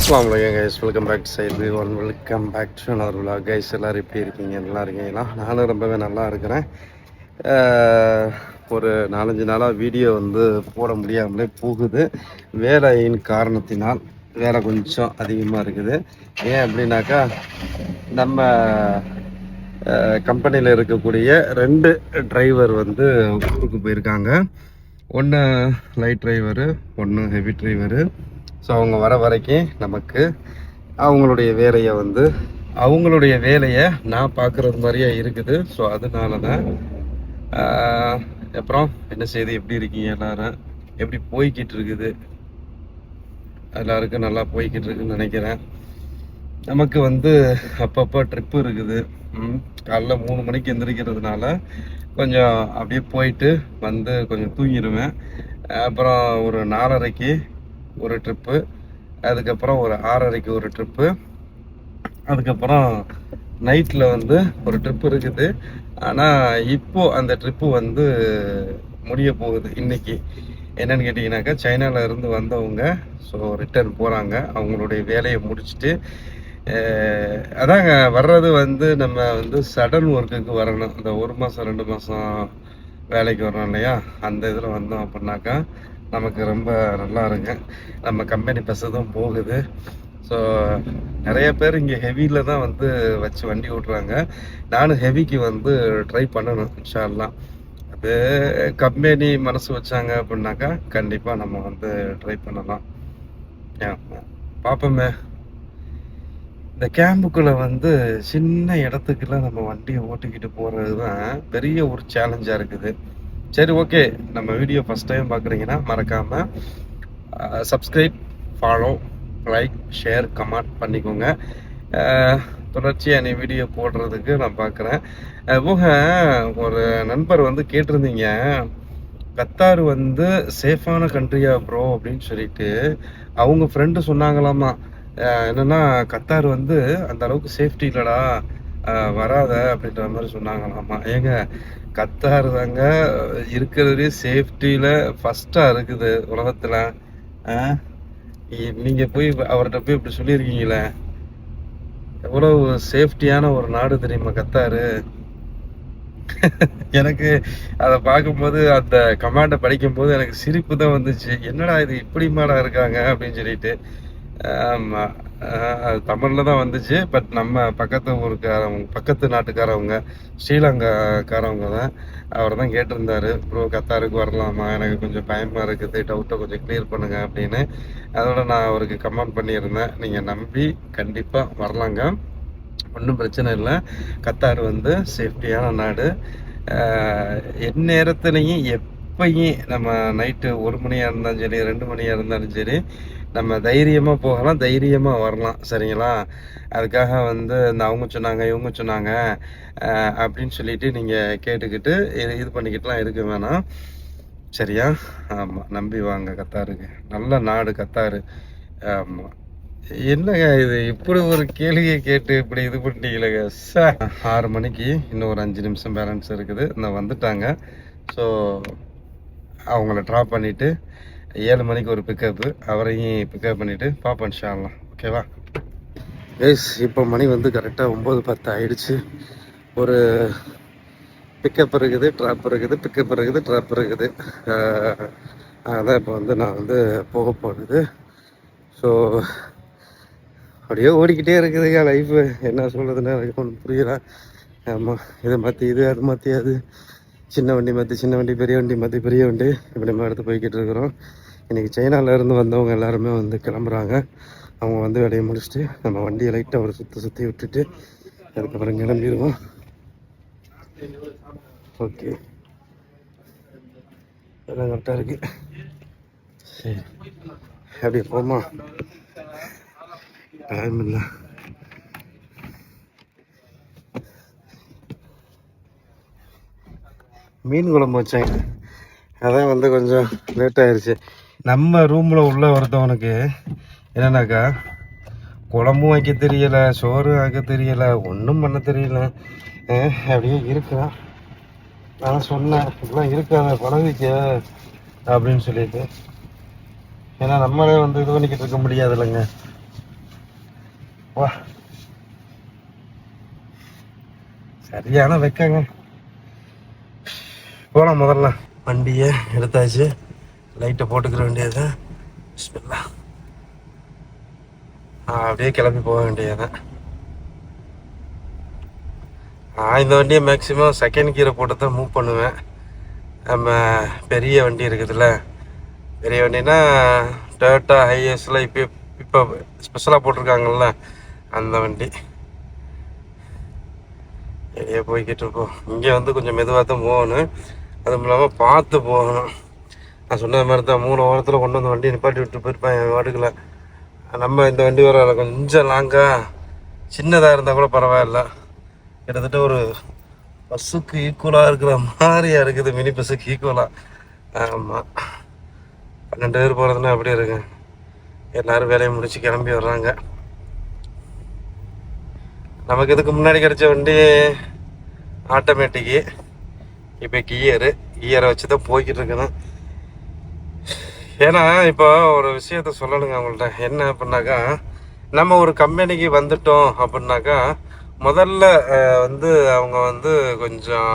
அஸ்ஸலாமு அலைக்கும் guys, welcome back to side one, welcome back to another vlog. Guys எல்லோரும் எப்படி இருக்கீங்க? நல்லா இருக்கீங்களா? நானும் ரொம்பவே நல்லா இருக்கிறேன். ஒரு 4-5 நாளாக வீடியோ வந்து போட முடியாமலே போகுது. வேலையின் காரணத்தினால் வேலை கொஞ்சம் அதிகமாக இருக்குது. ஏன் அப்படின்னாக்கா, நம்ம கம்பெனியில் இருக்கக்கூடிய 2 டிரைவர் வந்து ஊருக்கு போயிருக்காங்க. ஒன்று லைட் டிரைவரு, ஒன்று ஹெவி டிரைவரு. ஸோ அவங்க வர வரைக்கும் நமக்கு அவங்களுடைய வேலையை நான் பார்க்குறது மாதிரியே இருக்குது. ஸோ அதனால தான். அப்புறம் என்ன செய்து, எப்படி இருக்கீங்க எல்லோரும்? எப்படி போய்கிட்டு இருக்குது? எல்லாருக்கும் நல்லா போய்கிட்டு இருக்குன்னு நினைக்கிறேன். நமக்கு வந்து அப்பப்போ ட்ரிப்பு இருக்குது. காலைல 3 மணிக்கு எந்திரிக்கிறதுனால கொஞ்சம் அப்படியே போயிட்டு வந்து கொஞ்சம் தூங்கிடுவேன். அப்புறம் ஒரு 4:30க்கு ஒரு ட்ரிப்பு, அதுக்கப்புறம் ஒரு 6:30க்கு ஒரு ட்ரிப்பு, அதுக்கப்புறம் நைட்டில் வந்து ஒரு ட்ரிப்பு இருக்குது. ஆனால் இப்போது அந்த ட்ரிப்பு வந்து முடிய போகுது இன்னைக்கு. என்னன்னு கேட்டிங்கனாக்கா, சைனாவில் இருந்து வந்தவங்க ஸோ ரிட்டர்ன் போகிறாங்க. அவங்களுடைய வேலையை முடிச்சுட்டு அதாங்க வர்றது வந்து நம்ம வந்து சடன் ஒர்க்குக்கு வரணும். இந்த 1 மாதம் 2 மாதம் வேலைக்கு வரோம் இல்லையா, அந்த இதில் வந்தோம் அப்படின்னாக்கா நமக்கு ரொம்ப நல்லா இருங்க. நம்ம கம்பெனி பஸ்ஸு தான் போகுது. ஸோ நிறைய பேர் இங்கே ஹெவியில் தான் வந்து வச்சு வண்டி ஓட்டுறாங்க. நானும் ஹெவிக்கு வந்து ட்ரை பண்ணணும் இன்ஷா அல்லாஹ். அது கம்பெனி மனசு வச்சாங்க அப்படின்னாக்கா கண்டிப்பாக நம்ம வந்து ட்ரை பண்ணலாம். பார்ப்போமே. இந்த கேம்புக்குள்ளே வந்து சின்ன இடத்துக்குலாம் நம்ம வண்டியை ஓட்டிக்கிட்டு போகிறது தான் பெரிய ஒரு சேலஞ்சாக இருக்குது. சரி, ஓகே. நம்ம வீடியோ ஃபஸ்ட் டைம் பார்க்குறீங்கன்னா மறக்காமல் subscribe, follow, like, share, comment பண்ணிக்கோங்க. தொடர்ச்சியாக நீ வீடியோ போடுறதுக்கு நான் பார்க்குறேன். போக ஒரு நண்பர் வந்து கேட்டிருந்தீங்க, கத்தார் வந்து சேஃபான கண்ட்ரியா ப்ரோ அப்படின்னு சொல்லிட்டு. அவங்க ஃப்ரெண்டு சொன்னாங்களாமா, என்னென்னா கத்தார் வந்து அந்த அளவுக்கு சேஃப்டி இல்லைடா, வராத அப்படின்ற மாதிரி சொன்னாங்களாமா. ஏங்க, கத்தார் தாங்க இருக்கிறதுலே சேஃப்டியில் ஃபஸ்ட்டாக இருக்குது உலகத்தில். நீங்கள் போய் அவர்கிட்ட போய் இப்படி சொல்லியிருக்கீங்களே, எவ்வளோ சேஃப்டியான ஒரு நாடு தெரியுமா கத்தாரு? எனக்கு அதை பார்க்கும்போது, அந்த கமாண்டை படிக்கும்போது எனக்கு சிரிப்பு தான் வந்துச்சு. என்னடா இது இப்படி மாடா இருக்காங்க அப்படின்னு சொல்லிட்டு. ஆமாம், அது தமிழில் தான் வந்துச்சு. பட் நம்ம பக்கத்து நாட்டுக்காரவங்க, ஸ்ரீலங்காக்காரவங்க தான். அவர் தான் கேட்டிருந்தாரு, ப்ரோ கத்தாருக்கு வரலாமா, எனக்கு கொஞ்சம் பயமாக இருக்குது, டவுட்டை கொஞ்சம் கிளியர் பண்ணுங்க அப்படின்னு. அதோட நான் அவருக்கு கமெண்ட் பண்ணியிருந்தேன், நீங்கள் நம்பி கண்டிப்பாக வரலாங்க, ஒன்றும் பிரச்சனை இல்லை. கத்தார் வந்து சேஃப்டியான நாடு. எந்நேரத்துலையும் எப்பயும் நம்ம நைட்டு 1 மணியாக இருந்தாலும் சரி, 2 மணியாக இருந்தாலும் சரி, நம்ம தைரியமாக போகலாம், தைரியமாக வரலாம். சரிங்களா? அதுக்காக வந்து இந்த அவங்க சொன்னாங்க இவங்க சொன்னாங்க அப்படின்னு சொல்லிட்டு நீங்கள் கேட்டுக்கிட்டு இது பண்ணிக்கிட்டுலாம் இருக்க வேணாம். சரியா? ஆமாம், நம்பி வாங்க கத்தாருக்கு. நல்ல நாடு கத்தாரு. ஆமாம். என்னங்க இது இப்படி ஒரு கேள்வியை கேட்டு இப்படி இது பண்ணிட்டீங்களேங்க. 6 மணிக்கு இன்னும் ஒரு 5 நிமிஷம் பேலன்ஸ் இருக்குது. இன்னும் வந்துட்டாங்க. ஸோ அவங்கள ட்ராப் பண்ணிவிட்டு 7 மணிக்கு ஒரு பிக்கப்பு, அவரையும் பிக்கப் பண்ணிவிட்டு பார்ப்போம் இன்ஷா அல்லாஹ். ஓகேவா கைஸ்? இப்போ மணி வந்து கரெக்டாக 9:10 ஆயிடுச்சு. ஒரு பிக்கப் இருக்குது, ட்ராப் இருக்குது, பிக்கப் இருக்குது, ட்ராப் இருக்குது. அதான் இப்போ வந்து நான் வந்து போக போகுது. ஸோ அப்படியே ஓடிக்கிட்டே இருக்குதுங்க லைஃபு. என்ன சொல்கிறதுன்னு எனக்கு ஒன்றும் புரியல. ஆமாம், இதை மாற்றி இது, அது மாற்றி அது, சின்ன வண்டி மாற்றி சின்ன வண்டி, பெரிய வண்டி மாற்றி பெரிய வண்டி, இப்படி நம்ம எடுத்து போய்கிட்டு இருக்கிறோம். இன்றைக்கி சைனாவிலேருந்து வந்தவங்க எல்லாருமே வந்து கிளம்புறாங்க. அவங்க வந்து வேலையை முடிச்சுட்டு நம்ம வண்டியை லைட்டாக ஒரு சுற்றி விட்டுட்டு அதுக்கப்புறம் கிளம்பிடுவோம். ஓகே, எல்லாம் கரெக்டாக இருக்கு. சரி, அப்படியே போமா, டைம் இல்லை. மீன் குழம்பு வச்சாங்க, அதான் வந்து கொஞ்சம் லேட் ஆயிடுச்சு. நம்ம ரூமில் உள்ள ஒருத்தவனுக்கு என்னன்னாக்கா, குழம்பும் வைக்க தெரியலை, சோறு வைக்க தெரியலை, ஒன்றும் பண்ண தெரியல. அப்படியே இருக்கிறான். நான் சொன்னேன், இப்படிலாம் இருக்காத, பழகிக்க அப்படின்னு சொல்லிட்டு. ஏன்னா நம்மளே வந்து இது பண்ணிக்கிட்டு இருக்க முடியாது இல்லைங்க. வா, சரியான வைக்கங்க. போகலாம். முதல்ல வண்டியை எடுத்தாச்சு, லைட்டை போட்டுக்கிற வேண்டியது. பிஸ்மில்லாஹ். அப்படியே கிளம்பி போக வேண்டியதுதான். இந்த வண்டியை மேக்ஸிமம் செகண்ட் கியரை போட்டு தான் மூவ் பண்ணுவேன். நம்ம பெரிய வண்டி இருக்குதுல்ல, பெரிய வண்டினா டொயோட்டா ஹையர்ஸில் இப்போ ஸ்பெஷலாக போட்டிருக்காங்கல்ல, அந்த வண்டி வெளியே போய்கிட்டு இருக்கோம். இங்கே வந்து கொஞ்சம் மெதுவாக தான் போகணும், அதுவும் இல்லாமல் பார்த்து போகணும். நான் சொன்ன மாதிரி தான் 3 ஓரத்தில் கொண்டு வந்து வண்டி நிப்பாட்டி விட்டு போயிருப்பேன் என் வாட்டுக்குள்ள. நம்ம இந்த வண்டி வர கொஞ்சம் லாங்காக சின்னதாக இருந்தால் கூட பரவாயில்ல, கிட்டத்தட்ட ஒரு பஸ்ஸுக்கு ஈக்குவலாக இருக்கிற மாதிரியா இருக்குது, மினி பஸ்ஸுக்கு ஈக்குவலாக. ஆமாம், 12 பேர் போகிறதுனா அப்படியே இருக்கு. எல்லோரும் வேலையை முடித்து கிளம்பி வர்றாங்க. நமக்கு இதுக்கு முன்னாடி கிடைச்ச வண்டி ஆட்டோமேட்டிக்கு, இப்போ கியரை வச்சு தான் போய்கிட்டு இருக்கணும். ஏன்னா இப்போ ஒரு விஷயத்த சொல்லணுங்க அவங்கள்ட்ட. என்ன அப்படின்னாக்கா, நம்ம ஒரு கம்பெனிக்கு வந்துட்டோம் அப்படின்னாக்கா முதல்ல வந்து அவங்க வந்து கொஞ்சம்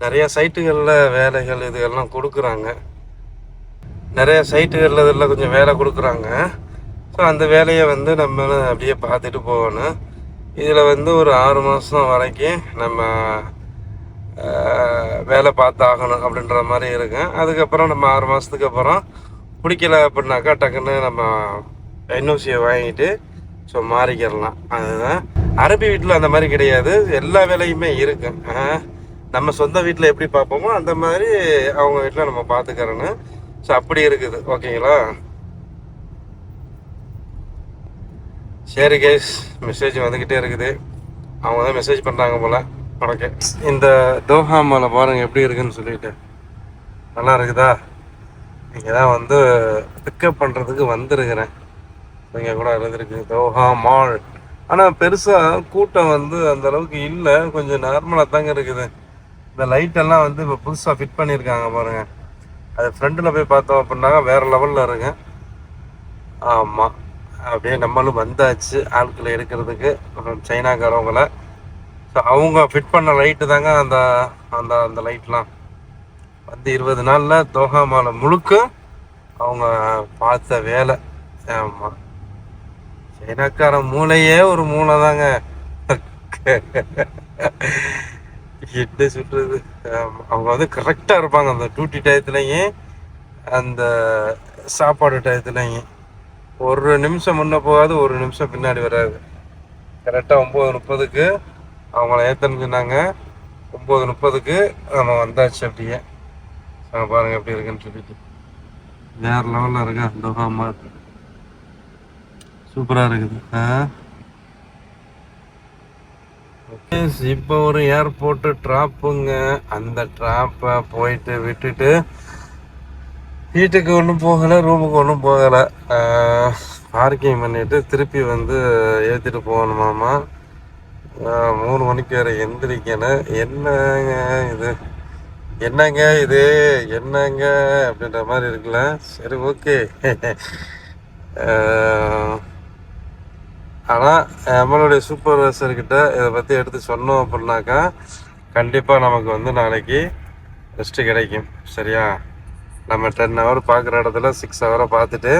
நிறையா சைட்டுகளில் வேலைகள் இதுகள்லாம் கொடுக்குறாங்க. நிறைய சைட்டுகளில் இதெல்லாம் கொஞ்சம் வேலை கொடுக்குறாங்க. ஸோ அந்த வேலையை வந்து நம்ம அப்படியே பார்த்துட்டு போகணும். இதில் வந்து ஒரு 6 மாதம் வரைக்கும் நம்ம வேலை பார்த்து ஆகணும் அப்படின்ற மாதிரி இருக்கு. அதுக்கப்புறம் நம்ம 6 மாதத்துக்கு அப்புறம் பிடிக்கல அப்படின்னாக்கா டக்குன்னு நம்ம என்ஓசியை வாங்கிட்டு ஸோ மாறிக்கிறலாம். அதுதான். அரபி வீட்டில் அந்த மாதிரி கிடையாது, எல்லா வேலையுமே இருக்கு. நம்ம சொந்த வீட்டில் எப்படி பார்ப்போமோ அந்த மாதிரி அவங்க வீட்டில் நம்ம பார்த்துக்கிறோன்னு. ஸோ அப்படி இருக்குது. ஓகேங்களா? சரி கைஸ், மெசேஜ் வந்துக்கிட்டே இருக்குது. அவங்க தான் மெசேஜ் பண்ணுறாங்க போல். உனக்கு இந்த தோஹா மலை பாருங்கள் எப்படி இருக்குன்னு சொல்லிட்டு. நல்லா இருக்குதா? இங்கே தான் வந்து பிக்கப் பண்ணுறதுக்கு வந்துருக்கிறேன். இங்கே கூட இருந்துருக்கு தோஹா மால். ஆனால் பெருசாக கூட்டம் வந்து அந்த அளவுக்கு இல்லை, கொஞ்சம் நார்மலாக தாங்க இருக்குது. இந்த லைட்டெல்லாம் வந்து இப்போ புதுசாக ஃபிட் பண்ணியிருக்காங்க பாருங்கள். அது ஃப்ரண்டில் போய் பார்த்தோம் அப்படின்னாங்க வேறு லெவலில் இருக்கு. ஆமாம், அப்படியே நம்மளும் வந்தாச்சு ஆட்களை எடுக்கிறதுக்கு, சைனாக்காரவங்களை. ஸோ அவங்க ஃபிட் பண்ண லைட்டு தாங்க அந்த அந்த அந்த லைட்லாம் வந்து 20 நாளில் தோஹா மாலை முழுக்க அவங்க பார்த்த வேலை. ஆமாம், சைனாக்கார மூளையே ஒரு மூளை தாங்க. என்ன சுற்றுறது. அவங்க வந்து கரெக்டாக இருப்பாங்க அந்த டியூட்டி டயத்துலையும் அந்த சாப்பாடு டயத்துலையும். ஒரு நிமிஷம் முன்ன போகாது, ஒரு நிமிஷம் பின்னாடி வராது. கரெக்டாக 9:30க்கு அவங்கள ஏற்றன்னு சொன்னாங்க. 9:30க்கு நம்ம வந்தாச்சு. அப்படியே பாருங்கள் எப்படி இருக்குன்னு சொல்லிட்டு. வேறு லெவலில் இருக்கா தோஹா மால். சூப்பராக இருக்குது. இப்போ ஒரு ஏர்போர்ட்டு ட்ராப்புங்க. அந்த ட்ராப்பை போயிட்டு விட்டுட்டு வீட்டுக்கு ஒன்றும் போகலை, ரூமுக்கு ஒன்றும் போகலை. பார்க்கிங் பண்ணிவிட்டு திருப்பி வந்து ஏற்றிட்டு போகணுமாமா. 3 மணிக்கு வேறு எந்திரிக்கணும். என்னங்க இது, என்னங்க இது, என்னங்க அப்படின்ற மாதிரி இருக்குல்ல. சரி, ஓகே. ஆனால் நம்மளுடைய சூப்பர்வைசர்கிட்ட இதை பற்றி எடுத்து சொன்னோம் அப்படின்னாக்கா கண்டிப்பாக நமக்கு வந்து நாளைக்கு ரெஸ்ட்டு கிடைக்கும். சரியா? நம்ம 10 ஹவர் பார்க்குற இடத்துல 6 ஹவரை பார்த்துட்டு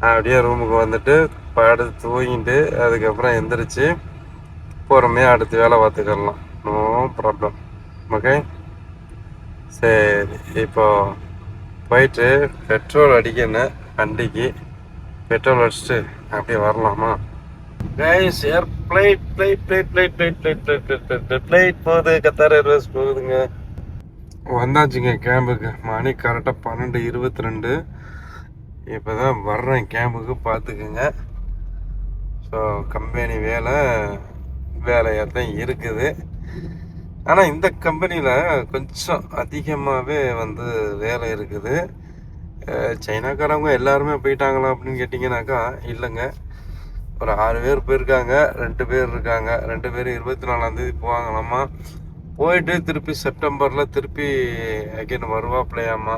அப்படியே ரூமுக்கு வந்துட்டு படுத்து தூங்கிட்டு அதுக்கப்புறம் எந்திரிச்சு பொறுமையாக அடுத்த வேலை பார்த்துக்கலாம். No problem. ஓகே, சரி. இப்போ போயிட்டு பெட்ரோல் அடிக்கணும். வண்டிக்கு பெட்ரோல் அடிச்சுட்டு அப்படியே வரலாமா? கைஸ், ஏர் பிளைட் போகுது. கத்தார் ஏர்வேஸ் போகுதுங்க. வந்தாச்சுங்க கேம்புக்கு. மணி கரெக்டாக 12:22. இப்போ தான் வர்றேன் கேம்புக்கு, பார்த்துக்குங்க. ஸோ கம்பெனி வேலையாக தான் இருக்குது. ஆனால் இந்த கம்பெனியில் கொஞ்சம் அதிகமாகவே வந்து வேலை இருக்குது. சைனாக்காரவங்க எல்லாருமே போயிட்டாங்களா அப்படின்னு கேட்டிங்கனாக்கா இல்லைங்க. ஒரு 6 பேர் போயிருக்காங்க, 2 பேர் இருக்காங்க. 2 பேர் 24ஆந்தேதி போவாங்களாம்மா. போயிட்டு திருப்பி செப்டம்பரில் திருப்பி அகைன் வருவாப்லையாம்மா.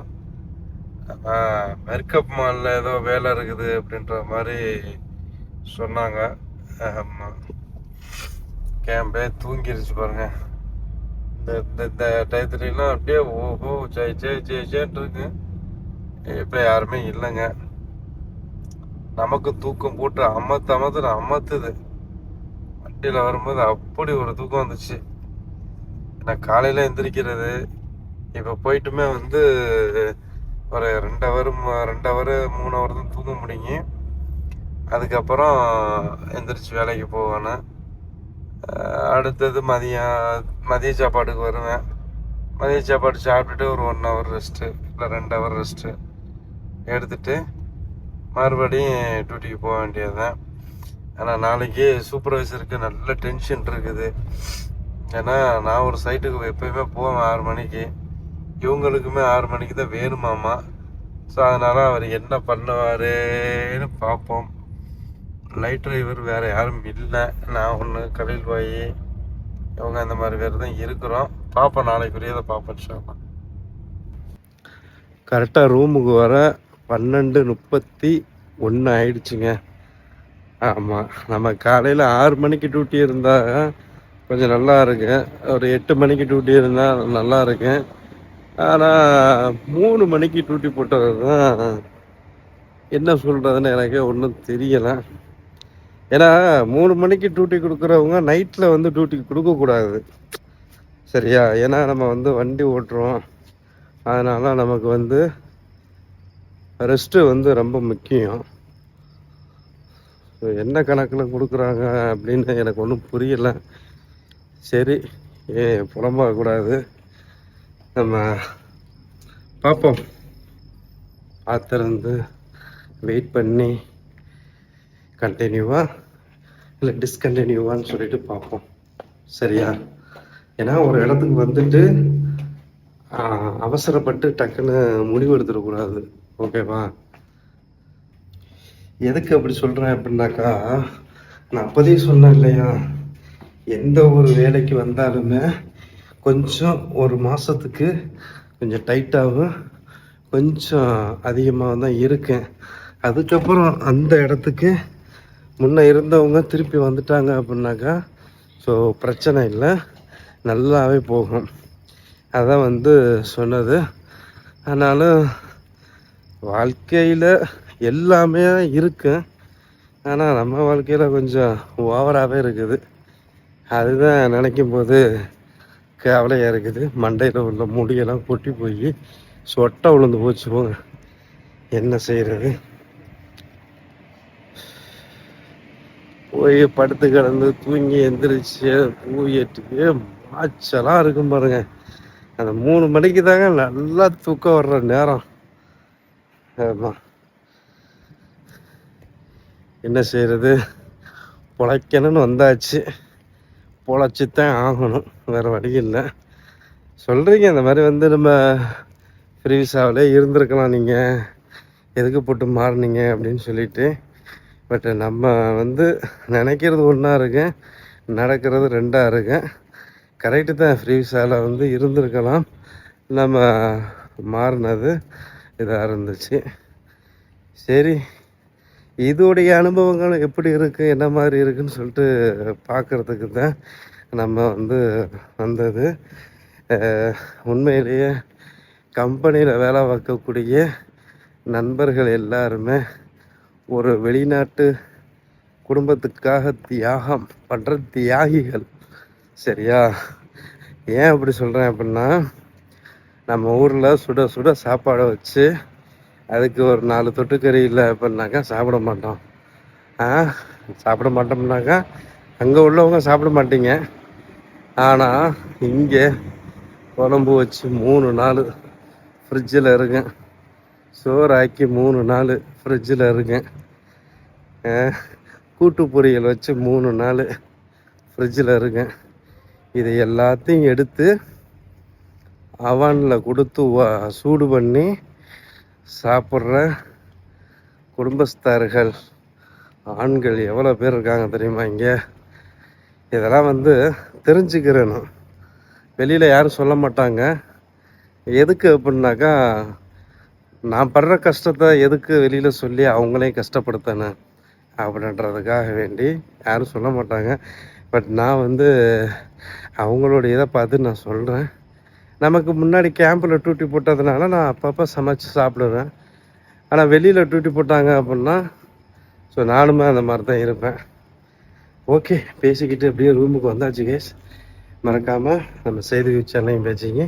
மெர்கப் மாலில் ஏதோ வேலை இருக்குது அப்படின்ற மாதிரி சொன்னாங்க. ஆமாம், கேம்பே தூங்கிருச்சு பாருங்க. இந்த இந்த டயத்துலாம் அப்படியே ஓஹோ ஜெய் ஜெய் ஜெய் ஜெயின்னு இருக்கு. இப்போ யாருமே இல்லைங்க. நமக்கு தூக்கம் போட்டு அமத்துது. வண்டியில் வரும்போது அப்படி ஒரு தூக்கம் வந்துச்சு. நான் காலையில் எந்திரிக்கிறது இப்போ போயிட்டுமே வந்து ஒரு 2 ஹவர் 3 ஹவர் தான் தூங்க முடியுங்க. அதுக்கப்புறம் எந்திரிச்சு வேலைக்கு போவேன். அடுத்தது மதிய சாப்பாட்டுக்கு வருவேன். மதிய சாப்பாடு சாப்பிட்டுட்டு ஒரு 1 ஹவர் ரெஸ்ட்டு இல்லை 2 ஹவர் ரெஸ்ட்டு எடுத்துகிட்டு மறுபடியும் டியூட்டிக்கு போக வேண்டியது தான். ஆனால் நாளைக்கு சூப்பர்வைசருக்கு நல்ல டென்ஷன் இருக்குது. ஏன்னா நான் ஒரு சைட்டுக்கு எப்போயுமே போவேன் 6 மணிக்கு. இவங்களுக்குமே 6 மணிக்கு தான் வேணுமாமா. ஸோ அதனால் அவர் என்ன பண்ணுவாருன்னு பார்ப்போம். லைட் டிரைவர் வேறு யாரும் இல்லை. நான் ஒன்று கலில் பாய் இவங்க அந்த மாதிரி வேறு தான் இருக்கிறோம். பார்ப்போம், நாளைக்குரியதை பார்ப்போம் சொல்லலாம். கரெக்டாக ரூமுக்கு வர 12:31 ஆயிடுச்சுங்க. ஆமாம், நம்ம காலையில் 6 மணிக்கு டியூட்டி இருந்தால் கொஞ்சம் நல்லா இருக்கு. ஒரு 8 மணிக்கு டியூட்டி இருந்தால் நல்லா இருக்கு. ஆனால் 3 மணிக்கு டியூட்டி போட்டது தான் என்ன சொல்கிறதுன்னு எனக்கு ஒன்றும் தெரியலை. ஏன்னா 3 மணிக்கு டியூட்டி கொடுக்குறவங்க நைட்டில் வந்து டியூட்டி கொடுக்கக்கூடாது, சரியா? ஏன்னா நம்ம வந்து வண்டி ஓட்டுறோம், அதனால் நமக்கு வந்து ரெஸ்ட்டு வந்து ரொம்ப முக்கியம். என்ன கணக்கில் கொடுக்குறாங்க அப்படின்னு எனக்கு ஒன்றும் புரியலை. சரி, புலம்பக்கூடாது, நம்ம பார்ப்போம். பார்த்துருந்து வெயிட் பண்ணி கண்டினியூவா இல்லை டிஸ்கண்டினியூவான்னு சொல்லிட்டு பார்ப்போம், சரியா? ஏன்னா ஒரு இடத்துக்கு வந்துட்டு அவசரப்பட்டு டக்குன்னு முடிவு எடுத்துடக்கூடாது, ஓகேவா? எதுக்கு அப்படி சொல்கிறேன் அப்படின்னாக்கா, நான் அப்போதே சொன்னேன் இல்லையா, எந்த ஒரு வேலைக்கு வந்தாலுமே கொஞ்சம் ஒரு மாதத்துக்கு கொஞ்சம் டைட்டாகவும் கொஞ்சம் அதிகமாக தான் இருக்கேன். அதுக்கப்புறம் அந்த இடத்துக்கு முன்னே இருந்தவங்க திருப்பி வந்துட்டாங்க அப்படின்னாக்கா ஸோ பிரச்சனை இல்லை, நல்லாவே போகும். அதான் வந்து சொன்னது. ஆனாலும் வாழ்க்கையில் எல்லாமே இருக்கு, ஆனால் நம்ம வாழ்க்கையில் கொஞ்சம் ஓவராகவே இருக்குது. அதுதான் நினைக்கும் போது கவலையாக இருக்குது. மண்டையில் உள்ள முடியெல்லாம் கொட்டி போய் சொட்டை விழுந்து போச்சு போங்க. என்ன செய்கிறது? போய் படுத்து கிடந்து தூங்கி எந்திரிச்சு பூயட்டுக்கு மாச்சலாம் இருக்கும் பாருங்க. அந்த 3 மணிக்கு தாங்க நல்லா தூக்கம் வர்ற நேரம். ஆமாம், என்ன செய்கிறது? பொழைக்கணும்னு வந்தாச்சு, பொழைச்சித்தான் ஆகணும், வேறு வழி இல்லை. சொல்கிறீங்க இந்த மாதிரி வந்து நம்ம ஃப்ரீ விசாவிலே இருந்திருக்கலாம், நீங்கள் எதுக்கு போட்டு மாறினீங்க அப்படின்னு சொல்லிட்டு. பட் நம்ம வந்து நினைக்கிறது ஒன்றா இருக்கு, நடக்கிறது 2ஆ இருக்கு. கரெக்டு தான், ஃப்ரீ விசாவில் வந்து இருந்திருக்கலாம், நம்ம மாறினது இதாக இருந்துச்சு. சரி, இதோடைய அனுபவங்கள் எப்படி இருக்குது, என்ன மாதிரி இருக்குதுன்னு சொல்லிட்டு பார்க்குறதுக்கு தான் நம்ம வந்து வந்தது. உண்மையிலேயே கம்பெனியில் வேலை பார்க்கக்கூடிய நண்பர்கள் எல்லாருமே ஒரு வெளிநாட்டு குடும்பத்துக்காக தியாகம் பண்ணுற தியாகிகள், சரியா? ஏன் அப்படி சொல்கிறேன் அப்படின்னா, நம்ம ஊரில் சுட சுட சாப்பாடை வச்சு அதுக்கு ஒரு 4 தொட்டுக்கறி இல்லை அப்படின்னாக்கா சாப்பிட மாட்டோம். சாப்பிட மாட்டோம்னாக்கா அங்கே உள்ளவங்க சாப்பிட மாட்டீங்க. ஆனால் இங்கே குழம்பு வச்சு 3 நாள் ஃப்ரிட்ஜில் இருக்கேன், சோறாக்கி 3 நாள் ஃப்ரிட்ஜில் இருக்கேன், கூட்டு பொரியல் வச்சு 3 நாள் ஃப்ரிட்ஜில் இருக்கேன். இது எல்லாத்தையும் எடுத்து அவனில் கொடுத்து சூடு பண்ணி சாப்பிட்ற குடும்பஸ்தார்கள் ஆண்கள் எவ்வளோ பேர் இருக்காங்க தெரியுமா இங்கே? இதெல்லாம் வந்து தெரிஞ்சுக்கிறேனும், வெளியில் யாரும் சொல்ல மாட்டாங்க. எதுக்கு அப்படின்னாக்கா, நான் படுற கஷ்டத்தை எதுக்கு வெளியில் சொல்லி அவங்களையும் கஷ்டப்படுத்தணும் அப்படின்றதுக்காக வேண்டி யாரும் சொல்ல மாட்டாங்க. பட் நான் வந்து அவங்களோட இதை பார்த்து நான் சொல்கிறேன். நமக்கு முன்னாடி கேம்பில் டூட்டி போட்டதுனால நான் அப்பப்போ சமைச்சு சாப்பிடுவேன். ஆனால் வெளியில் டூட்டி போட்டாங்க அப்படின்னா ஸோ நானுமே அந்த மாதிரி தான் இருப்பேன். ஓகே, பேசிக்கிட்டு அப்படியே ரூமுக்கு வந்தாச்சு கேஸ். மறக்காமல் நம்ம செய்தி சேனலையும் பேசிங்க,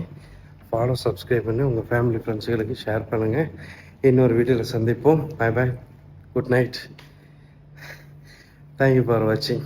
ஃபாலோ சப்ஸ்கிரைப் பண்ணி உங்கள் ஃபேமிலி ஃப்ரெண்ட்ஸுகளுக்கு ஷேர் பண்ணுங்கள். இன்னொரு வீடியோவில் சந்திப்போம். Bye bye, good night, thank you for வாட்சிங்.